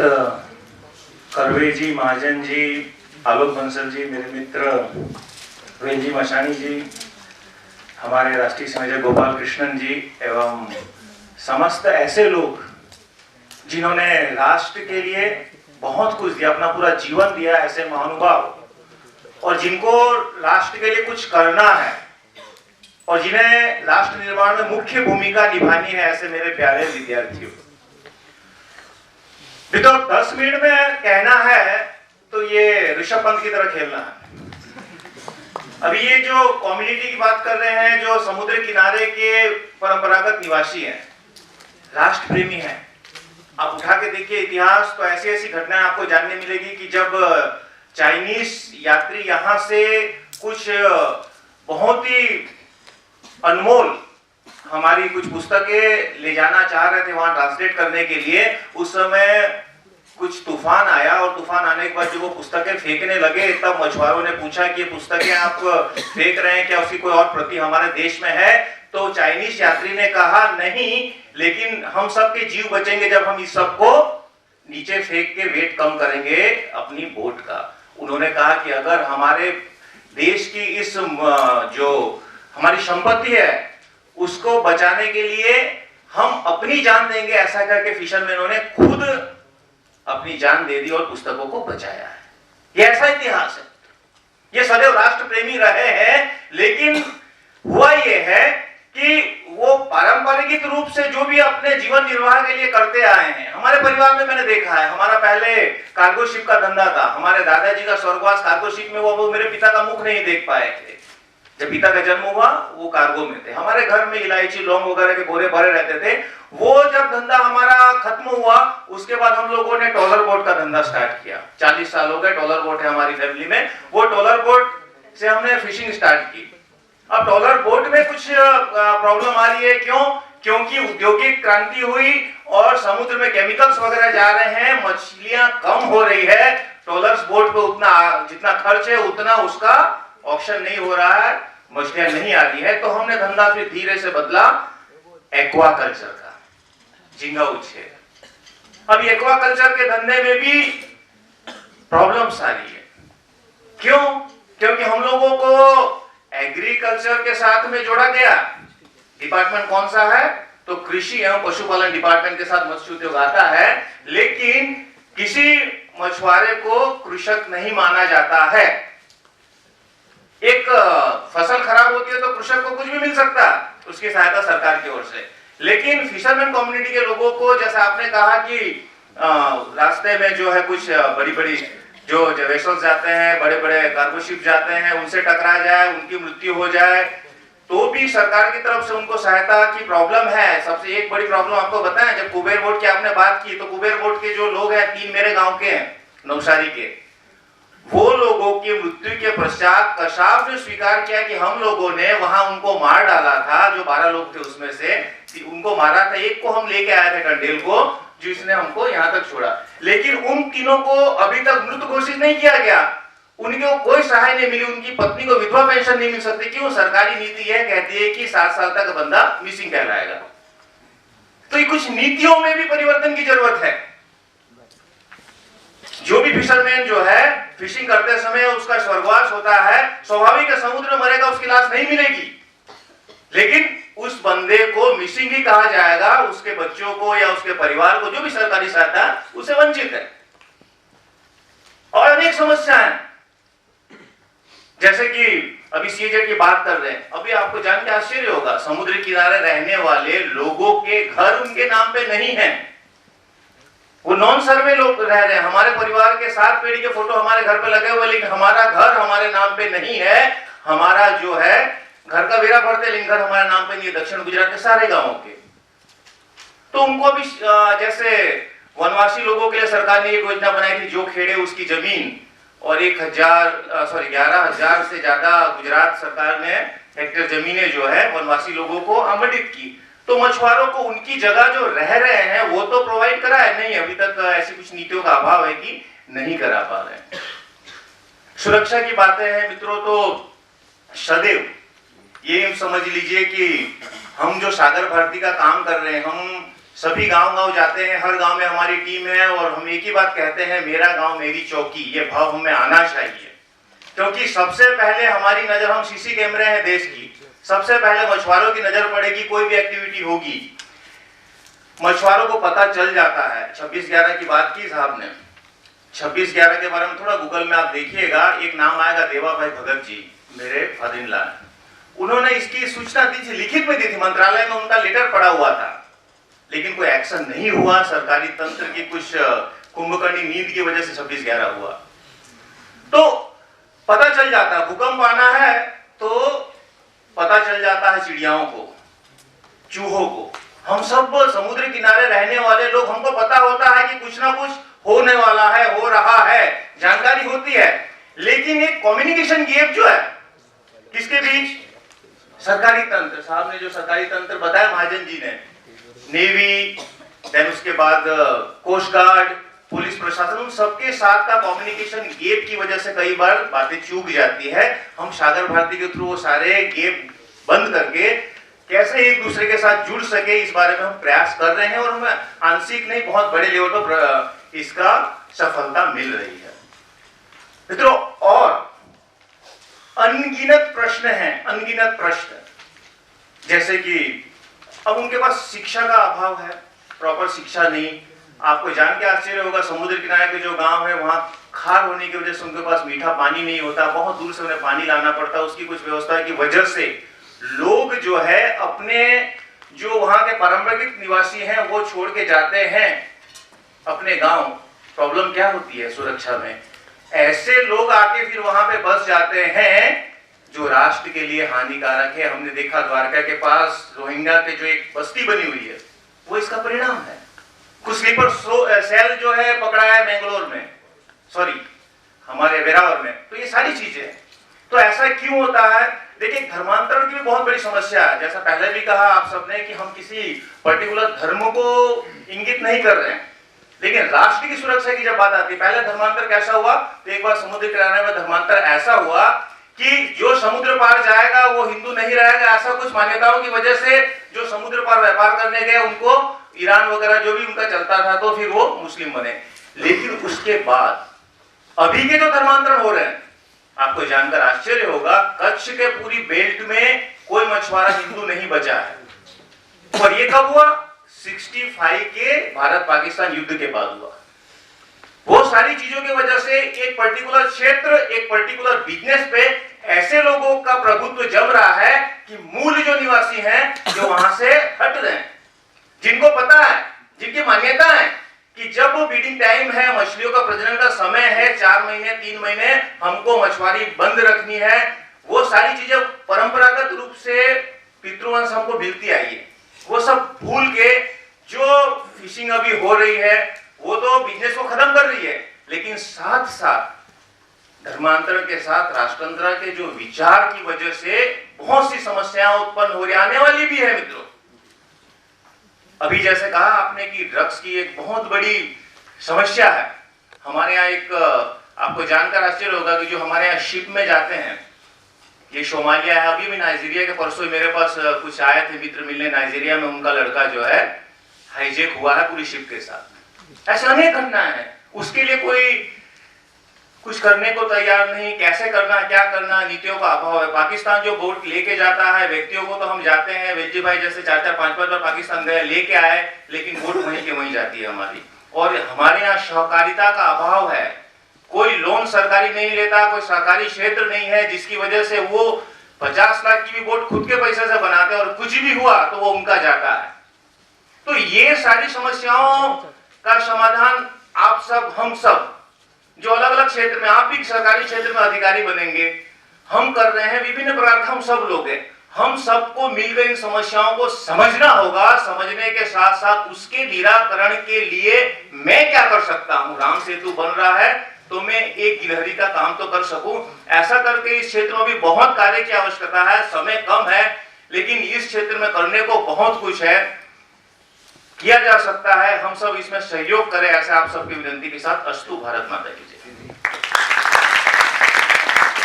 करवे जी, महाजन जी, आलोक बंसल जी, मेरे मित्र वेलजी मशानी जी, हमारे राष्ट्रीय संयोजक गोपाल कृष्णन जी एवं समस्त ऐसे लोग जिन्होंने राष्ट्र के लिए बहुत कुछ दिया, अपना पूरा जीवन दिया, ऐसे महानुभाव और जिनको राष्ट्र के लिए कुछ करना है और जिन्हें राष्ट्र निर्माण में मुख्य भूमिका निभानी है, ऐसे मेरे प्यारे विद्यार्थियों। भी तो 10 मिनट में कहना है तो ये ऋषभ पंत की तरह खेलना है। अभी ये जो कम्युनिटी की बात कर रहे हैं, जो समुद्र किनारे के परंपरागत निवासी हैं, राष्ट्र प्रेमी हैं, आप उठा के देखिए इतिहास, तो ऐसी ऐसी घटनाएं आपको जानने मिलेगी कि जब चाइनीज यात्री यहां से कुछ बहुत ही अनमोल हमारी कुछ पुस्तकें ले जाना चाह रहे थे वहां ट्रांसलेट करने के लिए, उस समय कुछ तूफान आया और तूफान आने के बाद जब वो पुस्तकें फेंकने लगे तब मछुआरों ने पूछा कि ये पुस्तकें आप फेंक रहे हैं, क्या उसकी कोई और प्रति हमारे देश में है? तो चाइनीज यात्री ने कहा नहीं, लेकिन हम सबके जीव बचेंगे जब हम इस सब को नीचे फेंक के वेट कम करेंगे अपनी बोट का। उन्होंने कहा कि अगर हमारे देश की इस जो हमारी संपत्ति है उसको बचाने के लिए हम अपनी जान देंगे, ऐसा करके फिशरमैनों ने खुद अपनी जान दे दी और पुस्तकों को बचाया है। यह ऐसा इतिहास है। ये सदैव राष्ट्र प्रेमी रहे हैं, लेकिन हुआ यह है कि वो पारंपरिक रूप से जो भी अपने जीवन निर्वाह के लिए करते आए हैं, हमारे परिवार में मैंने देखा है, हमारा पहले कार्गो शिप का धंधा था। हमारे दादाजी का स्वर्गवास कार्गो शिप में हुआ, वो मेरे पिता का मुख नहीं देख पाए थे। जब पिता का जन्म हुआ वो कार्गो में थे। हमारे घर में इलायची लौंग वगैरह के बोरे भरे रहते थे। वो जब धंधा हमारा खत्म हुआ उसके बाद हम लोगों ने टॉलर बोट का धंधा स्टार्ट किया। 40 साल हो गए, टॉलर बोट है हमारी फैमिली में। वो टॉलर बोट से हमने फिशिंग स्टार्ट की। अब टॉलर बोट में कुछ प्रॉब्लम आ रही है, क्यों? क्योंकि औद्योगिक क्रांति हुई और समुद्र में केमिकल्स वगैरह जा रहे हैं, मछलियां कम हो रही है। टॉलर्स बोट पे उतना जितना खर्च है उतना उसका ऑक्शन नहीं हो रहा है, मछलियां नहीं आ रही है। तो हमने धंधा फिर धीरे से बदला एक्वा कल्चर का, झींगा उछेर। अब एक्वा कल्चर के धंधे में भी प्रॉब्लम्स आ रही है। क्यों? क्योंकि हम लोगों को एग्रीकल्चर के साथ में जोड़ा गया। डिपार्टमेंट कौन सा है? तो कृषि एवं पशुपालन डिपार्टमेंट के साथ मत्स्य उद्योग आता है, लेकिन किसी मछुआरे को कृषक नहीं माना जाता है। एक फसल खराब होती है तो कृषक को कुछ भी मिल सकता है, उसकी सहायता सरकार की ओर से। लेकिन फिशरमैन कम्युनिटी के लोगों को, जैसा आपने कहा कि रास्ते में जो है कुछ बड़ी बड़ी जो वेसल्स जाते हैं, बड़े बड़े कार्गो शिप जाते हैं, उनसे टकरा जाए, उनकी मृत्यु हो जाए, तो भी सरकार की तरफ से उनको सहायता की प्रॉब्लम है। सबसे एक बड़ी प्रॉब्लम आपको बताएं, जब कुबेर बोट की आपने बात की, तो कुबेर बोट के जो लोग हैं 3 मेरे गांव के हैं, नौसारी के, वो लोगों की मृत्यु के पश्चात कसाब ने स्वीकार किया कि हम लोगों ने वहां उनको मार डाला था। जो 12 लोग थे उसमें से उनको मारा था। एक को हम लेके आए थे कंडेल को, जिसने हमको यहां तक छोड़ा, लेकिन उन तीनों को अभी तक मृत घोषित नहीं किया गया। उनको कोई सहाय नहीं मिली, उनकी पत्नी को विधवा पेंशन नहीं मिल सकती। क्यों? सरकारी नीति है, कहती है कि 7 साल तक बंदा मिसिंग कहलाएगा। तो ये कुछ नीतियों में भी परिवर्तन की जरूरत है। जो भी फिशरमैन जो है फिशिंग करते समय उसका स्वर्गवास होता है, स्वाभाविक है समुद्र में मरेगा, उसकी लाश नहीं मिलेगी, लेकिन उस बंदे को मिसिंग ही कहा जाएगा। उसके बच्चों को या उसके परिवार को जो भी सरकारी सहायता उसे वंचित है। और अनेक समस्याएं, जैसे कि अभी सीएजेड की बात कर रहे हैं, अभी आपको जान के आश्चर्य होगा, समुद्र किनारे रहने वाले लोगों के घर उनके नाम पे नहीं है। वो नॉन सर्वे लोग रह रहे हैं। हमारे परिवार के 7 पीढ़ी के फोटो हमारे घर पे लगे हुए, लेकिन हमारा घर हमारे नाम पे नहीं है। हमारा जो है घर का बेरा भरते, लेकिन घर हमारे नाम पे नहीं है। दक्षिण गुजरात के सारे गांवों के, तो उनको भी जैसे वनवासी लोगों के लिए सरकार ने एक योजना बनाई थी, जो खेड़े उसकी जमीन, और 11,000 से ज्यादा गुजरात सरकार ने हेक्टेयर जमीनें जो है वनवासी लोगों को आवंटित की। तो मछुआरों को उनकी जगह जो रह रहे हैं वो तो प्रोवाइड करा है नहीं, अभी तक ऐसी कुछ नीतियों का अभाव है कि नहीं करा पा रहे हैं। सुरक्षा की बातें हैं मित्रों, तो सदैव ये समझ लीजिए कि हम जो सागर भारती का काम कर रहे हैं, हम सभी गांव-गांव जाते हैं, हर गांव में हमारी टीम है और हम एक ही बात कहते हैं, मेरा गांव मेरी चौकी। ये भाव हमें आना चाहिए, क्योंकि सबसे पहले हमारी नजर, हम सीसी कैमरे हैं देश की, सबसे पहले मछुआरों की नजर पड़ेगी। कोई भी एक्टिविटी होगी, मछुआरों को पता चल जाता है। 26/11 की बात की साहब ने, 26/11 के बारे में थोड़ा गूगल में आप देखिएगा, एक नाम आएगा देवा भाई भगत जी, मेरे फादर इन लॉ। उन्होंने इसकी सूचना दी थी, लिखित में दी थी, मंत्रालय में उनका लेटर पड़ा हुआ था, लेकिन कोई एक्शन नहीं हुआ। सरकारी तंत्र की कुछ कुंभकर्णी नींद की वजह से 26/11 हुआ। तो पता चल जाता है, भूकंप आना है तो पता चल जाता है चिड़ियाओं को, चूहों को। हम सब समुद्र किनारे रहने वाले लोग, हमको पता होता है कि कुछ ना कुछ होने वाला है, हो रहा है, जानकारी होती है, लेकिन एक कम्युनिकेशन गैप जो है किसके बीच? सरकारी तंत्र। साहब ने जो सरकारी तंत्र बताया महाजन जी ने, नेवी, देन उसके बाद कोस्ट गार्ड, पुलिस प्रशासन, उन सबके साथ का कम्युनिकेशन गैप की वजह से कई बार बातें चूक जाती है। हम सागर भारती के थ्रू वो सारे गैप बंद करके कैसे एक दूसरे के साथ जुड़ सके, इस बारे में हम प्रयास कर रहे हैं और हमें आंशिक नहीं, बहुत बड़े लेवल पर इसका सफलता मिल रही है। मित्रों, और अनगिनत प्रश्न हैं, अनगिनत प्रश्न, जैसे कि अब उनके पास शिक्षा का अभाव है, प्रॉपर शिक्षा नहीं। आपको जान के आश्चर्य होगा, समुद्र किनारे के जो गांव है वहां खार होने की वजह से उनके पास मीठा पानी नहीं होता, बहुत दूर से उन्हें पानी लाना पड़ता है। उसकी कुछ व्यवस्था की वजह से लोग जो है अपने जो वहां के पारंपरिक निवासी हैं वो छोड़ के जाते हैं अपने गांव। प्रॉब्लम क्या होती है सुरक्षा में? ऐसे लोग आके फिर वहां पे बस जाते हैं जो राष्ट्र के लिए हानिकारक है। हमने देखा द्वारका के पास रोहिंग्या के जो एक बस्ती बनी हुई है, वो इसका परिणाम है। कुछ स्लीपर सेल जो है पकड़ा है मैंगलोर में, सॉरी हमारे वेरावल में। तो ये सारी चीजें, तो ऐसा क्यों होता है? देखिए, धर्मांतरण की भी बहुत बड़ी समस्या है। जैसा पहले भी कहा आप सबने कि हम किसी पर्टिकुलर धर्म को इंगित नहीं कर रहे हैं, लेकिन राष्ट्र की सुरक्षा की जब बात आती है, पहले धर्मांतर कैसा हुआ? तो एक बार समुद्र किनारे में धर्मांतर ऐसा हुआ कि जो समुद्र पार जाएगा वो हिंदू नहीं रहेगा, ऐसा कुछ मान्यताओं की वजह से जो समुद्र पार व्यापार करने गए उनको ईरान वगैरह जो भी उनका चलता था, तो फिर वो मुस्लिम बने। लेकिन उसके बाद अभी के जो धर्मांतरण हो रहे हैं, आपको जानकर आश्चर्य होगा, कच्छ के पूरी बेल्ट में कोई मछुआरा हिंदू नहीं बचा है। और ये कब हुआ? 65 के भारत पाकिस्तान युद्ध के बाद हुआ। वो सारी चीजों की वजह से एक पर्टिकुलर क्षेत्र, एक पर्टिकुलर बिजनेस पे ऐसे लोगों का प्रभुत्व जम रहा है कि मूल जो निवासी हैं जो वहां से हट रहे हैं, जिनको पता है, जिनकी मान्यता है कि जब ब्रीडिंग टाइम है, मछलियों का प्रजनन का समय है, 4 महीने 3 महीने हमको मछुआरी बंद रखनी है, वो सारी चीजें परंपरागत रूप से पितृवंश हमको मिलती आई है, वो सब भूल के जो फिशिंग अभी हो रही है वो तो बिजनेस को खत्म कर रही है, लेकिन साथ साथ धर्मांतरण के साथ राष्ट्रतंत्र के जो विचार की वजह से बहुत सी समस्याएं उत्पन्न हो रही, आने वाली भी है। मित्रों, अभी जैसे कहा आपने कि ड्रग्स की एक बहुत बड़ी समस्या है हमारे यहाँ। एक आपको जानकर आश्चर्य होगा कि जो हमारे यहाँ शिप में जाते हैं, ये सोमालिया है, अभी भी नाइजीरिया के, परसों मेरे पास कुछ आए थे मित्र मिलने, नाइजीरिया में उनका लड़का जो है हाईजेक हुआ है पूरी शिप के साथ। ऐसे अनेक घटनाएं हैं, उसके लिए कोई कुछ करने को तैयार नहीं। कैसे करना, क्या करना, नीतियों का अभाव है। पाकिस्तान जो बोट लेके जाता है व्यक्तियों को, तो हम जाते हैं, वेलजी भाई जैसे 4-4, 5-5 बार पाकिस्तान गए, लेके आए, लेकिन बोट वहीं के वहीं जाती है हमारी। और हमारे यहाँ सहकारिता का अभाव है, कोई लोन सरकारी नहीं लेता, कोई सहकारी क्षेत्र नहीं है, जिसकी वजह से वो 50 लाख की भी बोट खुद के पैसे से बनाते हैं और कुछ भी हुआ तो वो उनका जाता है। तो ये सारी समस्याओं का समाधान आप सब, हम सब जो अलग अलग क्षेत्र में, आप भी सरकारी क्षेत्र में अधिकारी बनेंगे, हम कर रहे हैं विभिन्न प्रकार का, हम सब लोग हैं। हम सबको मिलकर इन समस्याओं को समझना होगा। समझने के साथ साथ उसके निराकरण के लिए मैं क्या कर सकता हूं। राम सेतु बन रहा है तो मैं एक गिलहरी का काम तो कर सकूं। ऐसा करके इस क्षेत्र में भी बहुत कार्य की आवश्यकता है, समय कम है, लेकिन इस क्षेत्र में करने को बहुत कुछ है, किया जा सकता है। हम सब इसमें सहयोग करें, ऐसे आप सबकी विनती के साथ। अस्तु भारत माता की।